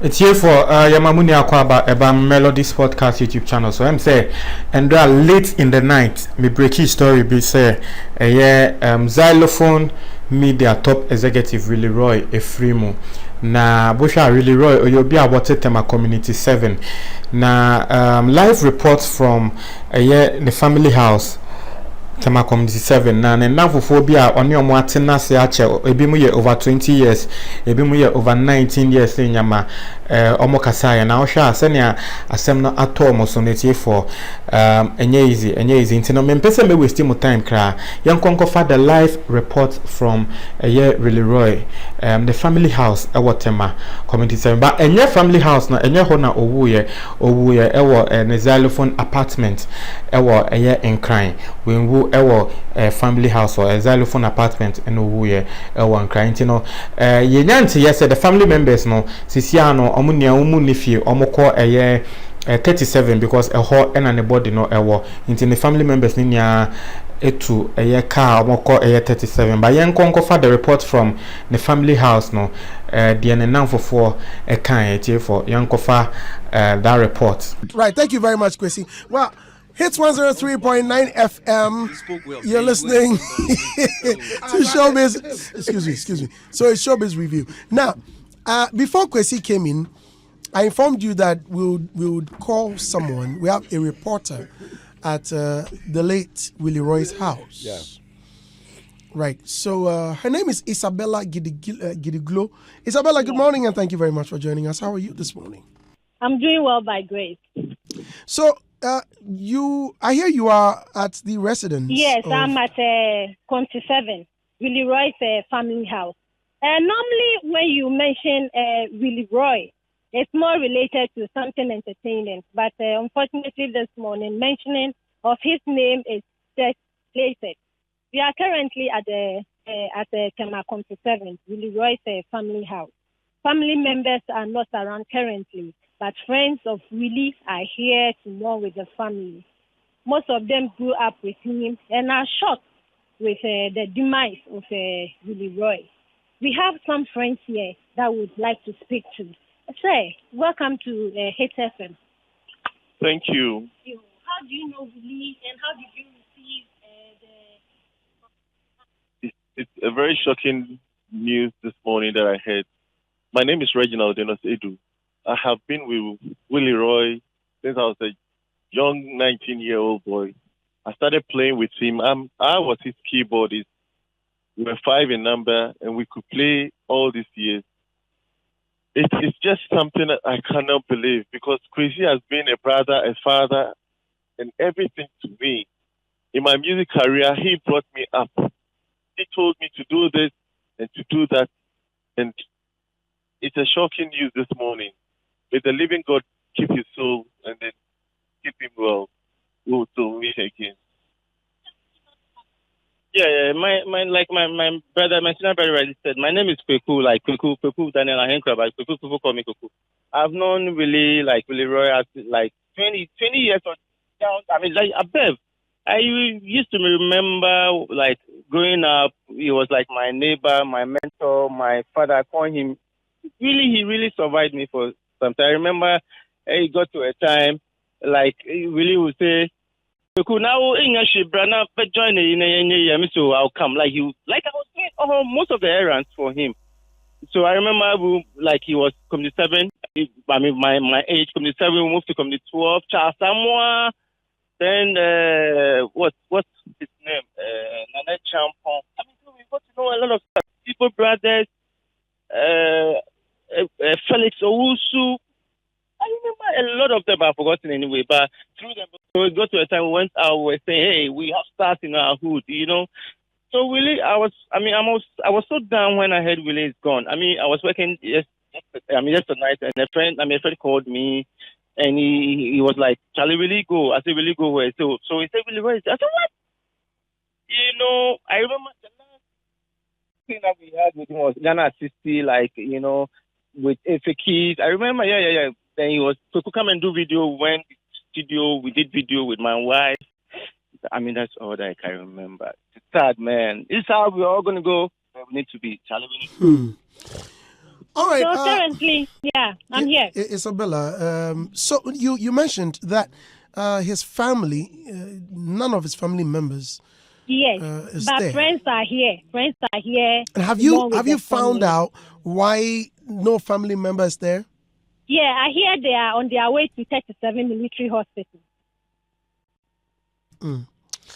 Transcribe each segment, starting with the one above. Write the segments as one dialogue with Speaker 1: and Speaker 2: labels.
Speaker 1: It's here for Yamamuni Akwaba about Melody's podcast YouTube channel. So I'm say, and late in the night, me breaky story be say, xylophone media top executive Willie Roi Efrimo. Na Busha Willie Roi Oyobi about Tema Community 7. Na live reports from the family house. Tema Community 7 na nanfophobia oni omo atena se ache ebi mu ye over 20 years ebi mu ye over 19 years nyama omo kasaya na ohwa asenia asem no ato omo so netie for enye easy ntino me mpese me waste mo time kra yankonko for the live report from Willie Roi the family house Tema Community 7 but enye family house na enye ho na owuye ewo xylophone apartment ewo enkran wenwu ewo family house or xylophone apartment and owuye ewo nkran ntino yenyanti yes the family members no sisia no omunia omunifie omukọ 37 because a ho and anybody no ewo into the family members ni nya etu car omukọ 37 but yen konko for the report from the family house no the nanfofo kan for yen kofa that report.
Speaker 2: Right, thank you very much, Kwesi. Well, Hits 103.9 FM. You're listening to Showbiz. Excuse me. So it's Showbiz Review. Now, before Kwesi came in, I informed you that we would call someone. We have a reporter at the late Willie Roi's house.
Speaker 3: Yeah.
Speaker 2: Right. So her name is Isabella Gidiglo. Isabella, good morning and thank you very much for joining us. How are you this morning?
Speaker 4: I'm doing well by grace.
Speaker 2: So, I hear you are at the residence.
Speaker 4: Yes, I'm at 27, Willie Roi's family house. Normally, when you mention Willie Roi, it's more related to something entertaining. But unfortunately, this morning, mentioning of his name is just plated. We are currently at the Kema 27, Willie Roi's family house. Family members are not around currently, but friends of Willie are here to mourn with the family. Most of them grew up with him and are shocked with the demise of Willie Roi. We have some friends here that would like to speak to. Sir, welcome to Hit FM.
Speaker 5: Thank you.
Speaker 4: How do you know Willie and how did you receive
Speaker 5: It's a very shocking news this morning that I heard. My name is Reginald Denos Edu. I have been with Willie Roi since I was a young 19-year-old boy. I started playing with him. I was his keyboardist. We were 5 in number, and we could play all these years. It's just something that I cannot believe because Kwesi has been a brother, a father, and everything to me. In my music career, he brought me up. He told me to do this and to do that, and it's a shocking news this morning. May the living God keep his soul and then keep him well. We'll meet again.
Speaker 6: Yeah. My brother, my senior brother already said, my name is Kweku, like Kweku Daniel Ahenkra, but Kweku people call me Kweku. I've known Willie Roi as like 20 years or down. I mean, like above. I used to remember, like growing up, he was like my neighbor, my mentor, my father. I call him. He really survived me for some time. I remember he got to a time, like he really would say, now so I'll come. Like I was doing most of the errands for him. So I remember he was community 7. I mean my age, community 7, we moved to community 12, Charles Samoa. Then what's his name? Nana Champon. I mean, we got to know a lot of stuff. People brothers, Felix Owusu. I remember a lot of them I've forgotten anyway, but through them, so it got to a time we went out, we were saying, hey, we have stars in our hood, you know. So Willie, I was so down when I heard Willie is gone. I mean, I was working yesterday, and a friend called me, and he was like, Charlie, Willie go. I said, Willie go where? So he said, Willie, where is it? I said, what? You know, I remember the last thing that we had with him was Ghana 60, like, you know, with Efe Keys. I remember, yeah. Then he was, so to come and do video, went to the studio, we did video with my wife. I mean, that's all that I can remember. It's sad, man. It's how we're all going to go. We need to be challenging.
Speaker 2: All right.
Speaker 4: So currently, I'm here.
Speaker 2: Isabella, so you mentioned that his family, none of his family members
Speaker 4: Yes,
Speaker 2: is
Speaker 4: but
Speaker 2: there.
Speaker 4: friends are here.
Speaker 2: And have
Speaker 4: along with
Speaker 2: you
Speaker 4: the
Speaker 2: found
Speaker 4: family.
Speaker 2: out why no family member is there?
Speaker 4: Yeah, I hear they are on their way to 37 military hospital.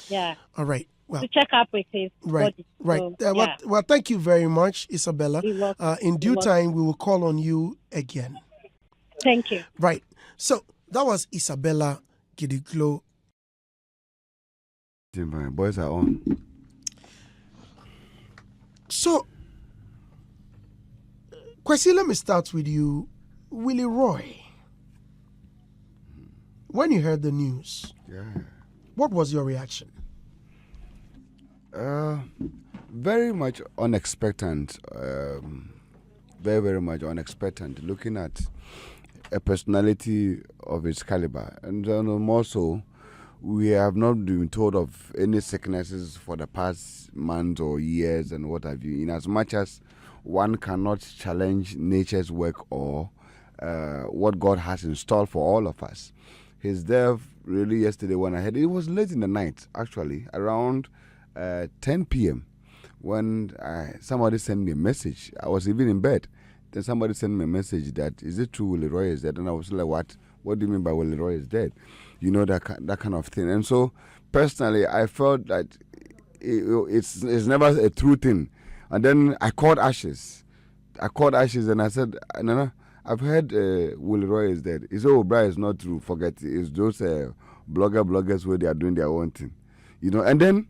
Speaker 4: Yeah.
Speaker 2: All right. Well,
Speaker 4: To check up with his body.
Speaker 2: right.
Speaker 4: So,
Speaker 2: Well, thank you very much, Isabella.
Speaker 4: You're welcome.
Speaker 2: In due time, we will call on you again.
Speaker 4: Thank you.
Speaker 2: Right. So that was Isabella Gidiglo.
Speaker 3: Boys are on.
Speaker 2: So, Kwesi, let me start with you. Willie Roi. When you heard the news, what was your reaction?
Speaker 3: Very much unexpected. Very, very much unexpected. Looking at a personality of his caliber. And more so, we have not been told of any sicknesses for the past months or years and what have you. In as much as one cannot challenge nature's work or what God has in store for all of us. His death really yesterday when I heard it was late in the night, actually, around 10 p.m. when somebody sent me a message. I was even in bed. Then somebody sent me a message that, is it true Willie Roi is dead? And I was like, what? What do you mean by Willie Roi is dead? You know, that kind of thing. And so, personally, I felt that it's never a true thing. And then I called Ashes. And I said, no, I've heard Willie Roi is dead. He said, oh, Brian, it's not true. Forget it. It's those bloggers where they are doing their own thing. You know, and then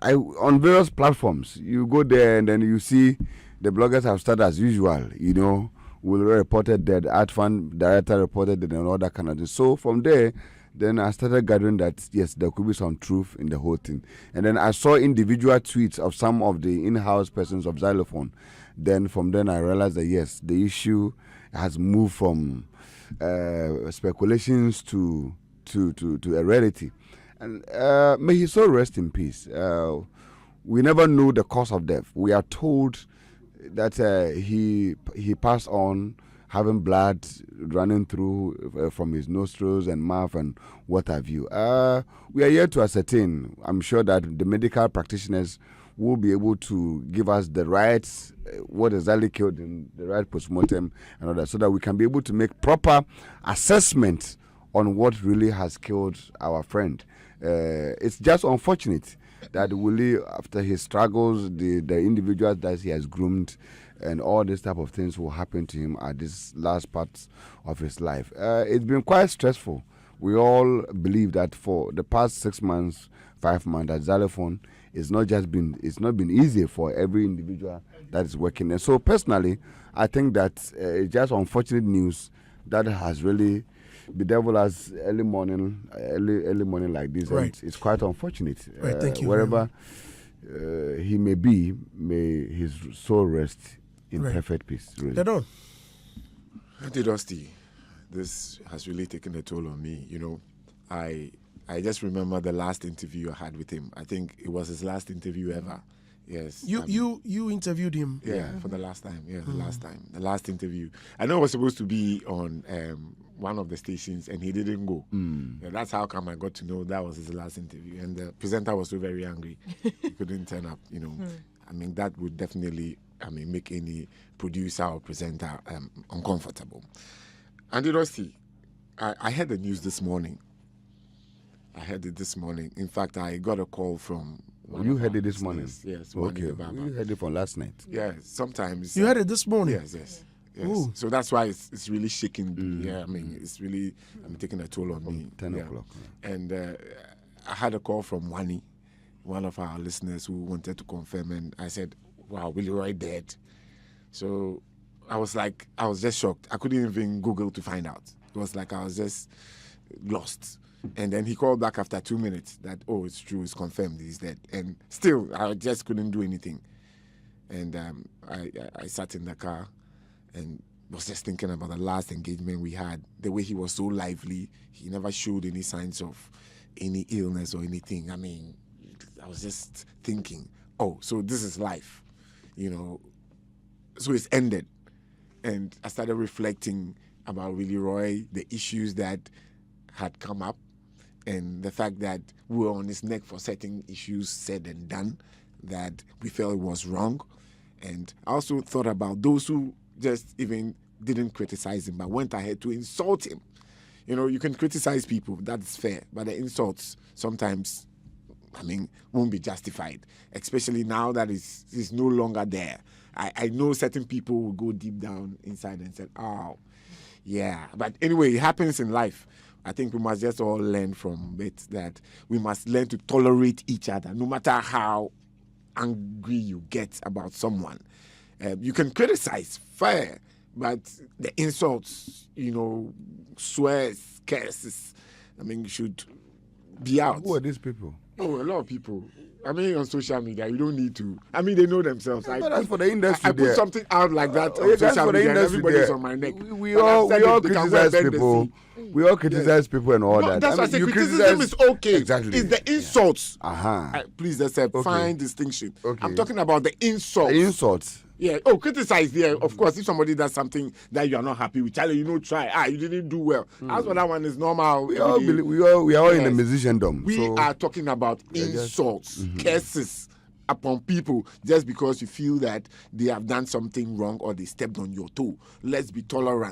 Speaker 3: on various platforms, you go there and then you see the bloggers have started as usual, you know. Willie Roi reported dead, Art Fund director reported dead and all that kind of thing. So from there, then I started gathering that, yes, there could be some truth in the whole thing. And then I saw individual tweets of some of the in-house persons of Xylophone. Then from then I realized that, yes, the issue has moved from speculations to a reality. And may his soul rest in peace. We never know the cause of death. We are told that he passed on having blood running through from his nostrils and mouth and what have you. We are here to ascertain. I'm sure that the medical practitioners will be able to give us the right, what exactly killed him, the right postmortem and all that, so that we can be able to make proper assessment on what really has killed our friend. It's just unfortunate that Willie, after his struggles, the individuals that he has groomed and all these type of things will happen to him at this last part of his life. It's been quite stressful. We all believe that for the past 6 months, 5 months at Xylophone, it's not been easy for every individual that is working there. So personally, I think that it's just unfortunate news that has really bedeviled us early morning like this.
Speaker 2: Right.
Speaker 3: And it's quite unfortunate.
Speaker 2: Right, thank you.
Speaker 3: Wherever he may be, may his soul rest in perfect peace. Really.
Speaker 2: Dead on.
Speaker 7: Auntie Dusty, this has really taken a toll on me. You know, I just remember the last interview I had with him. I think it was his last interview ever. Yes.
Speaker 2: You interviewed him.
Speaker 7: Yeah, for the last time. Yeah, the last interview. I know it was supposed to be on one of the stations, and he didn't go. Yeah, that's how come I got to know that was his last interview. And the presenter was so very angry. He couldn't turn up, you know. I mean, that would definitely, make any producer or presenter uncomfortable. And you know, see, I heard the news this morning. In fact, I got a call from...
Speaker 3: You heard it this morning?
Speaker 7: Yes.
Speaker 3: Okay. You heard it from last night?
Speaker 7: Yeah, sometimes...
Speaker 2: You heard it this morning?
Speaker 7: Yes. So that's why it's really shaking. Yeah, it's really taking a toll on me.
Speaker 3: 10 o'clock.
Speaker 7: And I had a call from Wani, one of our listeners who wanted to confirm, and I said, wow, Willie Roi dead. So I was just shocked. I couldn't even Google to find out. It was like I was just lost. And then he called back after 2 minutes that, oh, it's true, it's confirmed, he's dead. And still, I just couldn't do anything. And I sat in the car and was just thinking about the last engagement we had, the way he was so lively. He never showed any signs of any illness or anything. I was just thinking, oh, so this is life, you know. So it's ended. and I started reflecting about Willie Roi, the issues that had come up, and the fact that we were on his neck for certain issues said and done that we felt was wrong. And I also thought about those who just even didn't criticize him, but went ahead to insult him. You know, you can criticize people, that's fair, but the insults sometimes, won't be justified, especially now that he's no longer there. I know certain people will go deep down inside and say, oh, yeah. But anyway, it happens in life. I think we must just all learn from it that we must learn to tolerate each other, no matter how angry you get about someone. You can criticize, fair, but the insults, swears, curses, should be out.
Speaker 3: Who are these people?
Speaker 7: Oh, a lot of people. On social media, you don't need to. They know themselves.
Speaker 3: That's for the industry.
Speaker 7: I put something out like that on social media, and everybody's on my neck.
Speaker 3: We all criticize people. We all criticize people and all that.
Speaker 7: That's why I say criticism is okay.
Speaker 3: Exactly.
Speaker 7: It's the insults.
Speaker 3: Yeah.
Speaker 7: Please, that's a fine distinction. Okay. I'm talking about the insults.
Speaker 3: The insults.
Speaker 7: Yeah. Oh, criticize. Yeah. Of course, if somebody does something that you are not happy with, try. You didn't do well. As for that one is normal.
Speaker 3: We are all in the musiciandom.
Speaker 7: We are talking about insults, curses upon people just because you feel that they have done something wrong or they stepped on your toe. Let's be tolerant.